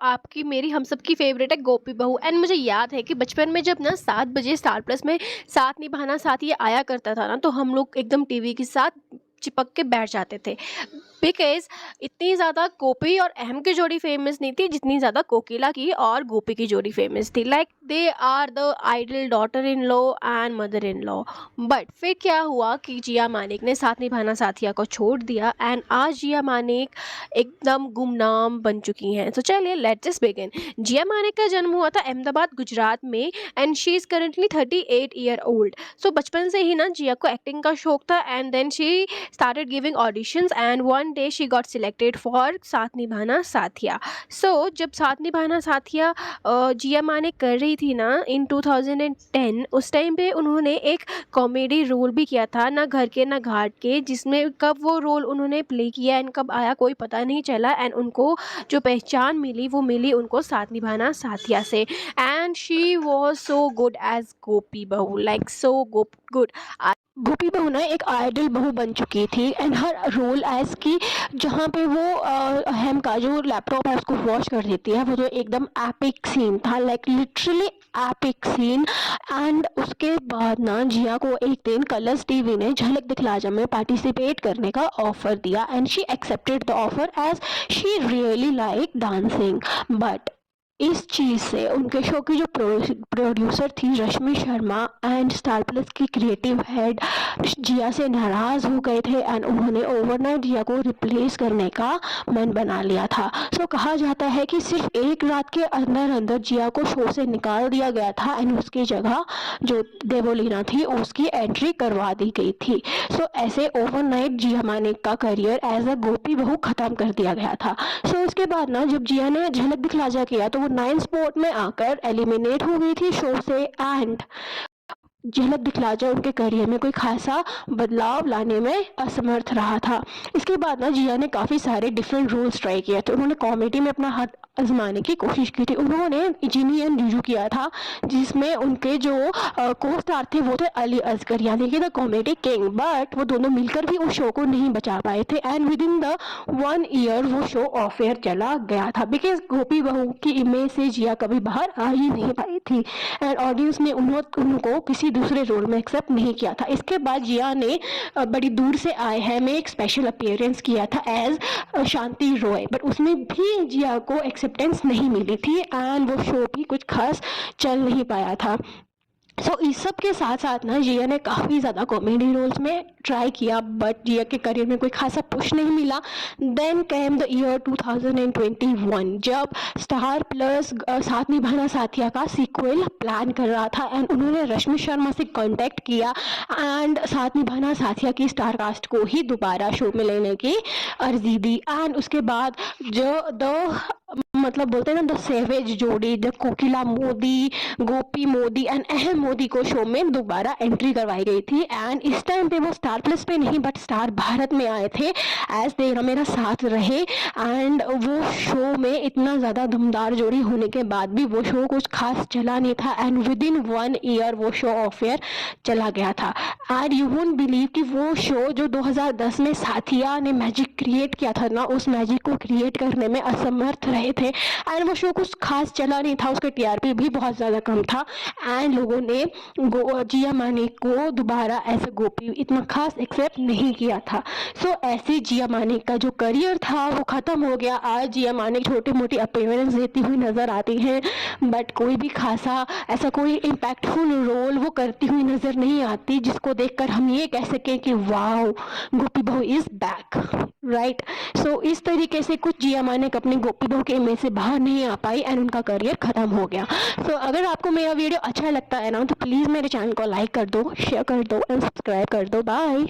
आपकी मेरी हम सबकी फ़ेवरेट है गोपी बहू। एंड मुझे याद है कि बचपन में जब ना 7 बजे स्टार प्लस में साथ निभाना साथ ये आया करता था ना, तो हम लोग एकदम टीवी के साथ चिपक के बैठ जाते थे। बिकॉज़ इतनी ज़्यादा गोपी और अहम की जोड़ी फ़ेमस नहीं थी जितनी ज़्यादा कोकिला की और गोपी की जोड़ी फ़ेमस थी। Like they are the ideal daughter in law and mother in law. But फिर क्या हुआ कि जिया मानिक ने साथ निभाना साथिया को छोड़ दिया एंड आज जिया मानिक एकदम गुमनाम बन चुकी हैं। तो चलिए let's just begin. Jiya Manik का जन्म हुआ था अहमदाबाद गुजरात में and she is currently 38 year old. So बचपन से ही ना जिया को एक्टिंग का शौक था and then she started giving auditions and one day she got selected for साथ निभाना साथिया। So जब साथ निभाना साथिया जिया माने कर रही थी ना इन 2010, उस टाइम पे उन्होंने एक कॉमेडी रोल भी किया था ना घर के ना घाट के, जिसमें कब वो रोल उन्होंने प्ले किया एंड कब आया कोई पता नहीं चला। एंड उनको जो पहचान मिली वो मिली उनको साथ निभाना साथिया से। And she was so good as Gopi Bahu, like so good. गोपी बहू ना एक आइडल बहू बन चुकी थी एंड हर रोल एज की जहाँ पे वो अहम का जो लैपटॉप है उसको वॉश कर देती है, वो तो एकदम एपिक सीन था, like literally epic scene. And उसके बाद ना जिया को एक दिन कलर्स टीवी ने झलक दिखला जा में पार्टिसिपेट करने का ऑफर दिया and she accepted the offer as she really like dancing. But इस चीज़ से उनके शो की जो प्रोड्यूसर थी Rashmi Sharma and Star Plus की क्रिएटिव हेड जिया से नाराज़ हो गए थे एंड उन्होंने ओवरनाइट जिया को रिप्लेस करने का मन बना लिया था। सो कहा जाता है कि सिर्फ एक रात के अंदर अंदर जिया को शो से निकाल दिया गया था एंड उसकी जगह जो देवोलीना थी उसकी एंट्री करवा दी गई थी। सो ऐसे ओवरनाइट जिया मानिक का करियर एज अ गोपी बहू ख़त्म कर दिया गया था। सो उसके बाद ना जब जिया ने झलक दिखला जा किया तो वो 9 स्पॉट में आकर एलिमिनेट हो गई थी शो से एंड झलक दिखलाजा उनके करियर में कोई खासा बदलाव लाने में असमर्थ रहा था। इसके बाद ना जिया ने काफ़ी सारे डिफरेंट रोल्स ट्राई किए थे। उन्होंने कॉमेडी में अपना हाथ आजमाने की कोशिश की थी। उन्होंने जिनी एंड जुजू किया था जिसमें उनके जो को स्टार थे वो थे अली असगर यानी कि द कॉमेडी किंग। बट वो दोनों मिलकर भी उस शो को नहीं बचा पाए थे and with in the 1 year वो शो ऑफ एयर चला गया था बिकॉज गोपी बहू की इमेज से जिया कभी बाहर आ ही नहीं पाई थी एंड ऑडियंस ने उनको किसी दूसरे रोल में एक्सेप्ट नहीं किया था। इसके बाद जिया ने बड़ी दूर से आए हैं में एक स्पेशल अपीयरेंस किया था एज शांति रॉय, बट उसमें भी जिया को एक्सेप्टेंस नहीं मिली थी एंड वो शो भी कुछ खास चल नहीं पाया था। सो इस सब के साथ साथ ना जिया ने काफ़ी ज़्यादा कॉमेडी रोल्स में ट्राई किया बट जिया के करियर में कोई खासा पुश नहीं मिला। देन केम द ईयर 2021 जब स्टार प्लस साथ निभाना साथिया का सीक्वल प्लान कर रहा था एंड उन्होंने रश्मि शर्मा से कांटेक्ट किया एंड साथ निभाना साथिया की स्टार कास्ट को ही दोबारा शो में लेने की अर्जी दी। एंड उसके बाद जो मतलब बोलते हैं ना द सेवेज जोड़ी the Kokila Modi Gopi Modi and अहम मोदी को शो में दोबारा एंट्री करवाई गई थी एंड इस टाइम पे वो स्टार प्लस पे नहीं बट स्टार भारत में आए थे एज तेरा मेरा साथ रहे। एंड वो शो में इतना ज़्यादा धुमदार जोड़ी होने के बाद भी वो शो कुछ खास चला नहीं था एंड विद इन 1 ईयर वो शो ऑफ एयर चला गया था। एंड यू वोंट बिलीव कि वो शो जो 2010 में साथिया ने मैजिक क्रिएट किया था ना उस मैजिक को क्रिएट करने में असमर्थ रहे थे एंड वो शो कुछ खास चला नहीं था, उसका टीआरपी भी बहुत ज़्यादा कम था एंड लोगों ने जिया मानिक को दोबारा ऐसे गोपी इतना खास एक्सेप्ट नहीं किया था। सो ऐसे जिया मानिक का जो करियर था वो ख़त्म हो गया। आज जिया मानिक छोटी मोटी अपीयरेंस देती हुई नज़र आती हैं बट कोई भी खासा ऐसा कोई इम्पैक्टफुल रोल वो करती हुई नज़र नहीं आती जिसको देखकर हम ये कह सकें कि वाओ गोपी बहू इज़ बैक, राइट। सो इस तरीके से कुछ जिया मानिक अपनी गोपी बहू के इमेज से बाहर नहीं आ पाई एंड उनका करियर ख़त्म हो गया। सो अगर आपको मेरा वीडियो अच्छा लगता है ना तो प्लीज़ मेरे चैनल को लाइक कर दो, शेयर कर दो एंड सब्सक्राइब कर दो। बाय।